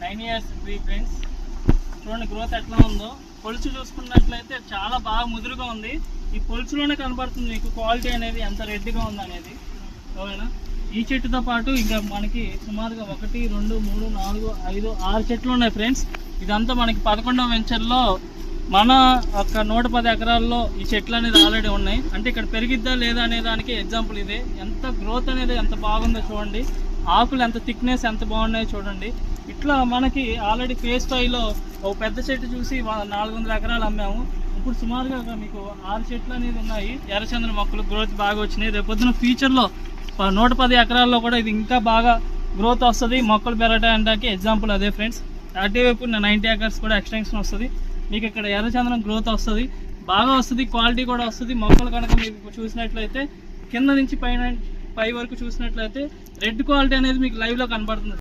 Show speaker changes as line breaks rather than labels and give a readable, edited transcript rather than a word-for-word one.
9 years tree friends. చూడండి growth ఎట్లా ఉందో. పొలుచు చూసుకున్నట్లయితే చాలా బాగా ముదురుగా ఉంది. ఈ పొలుచులోనే కనబడుతుంది మీకు క్వాలిటీ అనేది ఎంత రెడ్గా ఉంది అనేది. ఓకేనా? ఈ చెట్టుతో పాటు ఇంకా మనకి సుమారుగా 1 2 3 4 5 6 చెట్లు ఉన్నాయి ఫ్రెండ్స్. ఇదంతా మనకి 11వ వెంచర్లో మన ఒక 110 ఎకరాల్లో ఈ చెట్లు అనేది ఆల్రెడీ ఉన్నాయి. అంటే ఇక్కడ పెరిగిద్దా లేదా అనే దానికి ఎగ్జాంపుల్ ఇదే. ఎంత గ్రోత్ అనేది ఎంత బాగుందో చూడండి. ఆకులు ఎంత థిక్నెస్ ఎంత బాగున్నాయో చూడండి. ఇట్లా మనకి ఆల్రెడీ ఫేజ్ 5లో ఒక పెద్ద చెట్టు చూసి 400 ఎకరాలు అమ్మాము. ఇప్పుడు సుమారుగా మీకు 6 చెట్లు అనేది ఉన్నాయి. ఎర్రచందన మొక్కలు గ్రోత్ బాగా వచ్చినాయి. రేపొద్దున ఫ్యూచర్లో 110 ఎకరాల్లో కూడా ఇది ఇంకా బాగా గ్రోత్ వస్తుంది. మొక్కలు పెరగడానికి ఎగ్జాంపుల్ అదే ఫ్రెండ్స్. అటువైపు 90 ఎకర్స్ కూడా ఎక్స్టెన్షన్ వస్తుంది. మీకు ఇక్కడ ఎర్రచందనం గ్రోత్ వస్తుంది, బాగా వస్తుంది, క్వాలిటీ కూడా వస్తుంది. మొక్కలు కనుక మీకు చూసినట్లయితే కింద నుంచి పై వరకు చూసినట్లయితే రెడ్ క్వాలిటీ అనేది మీకు లైవ్లో కనబడుతుంది.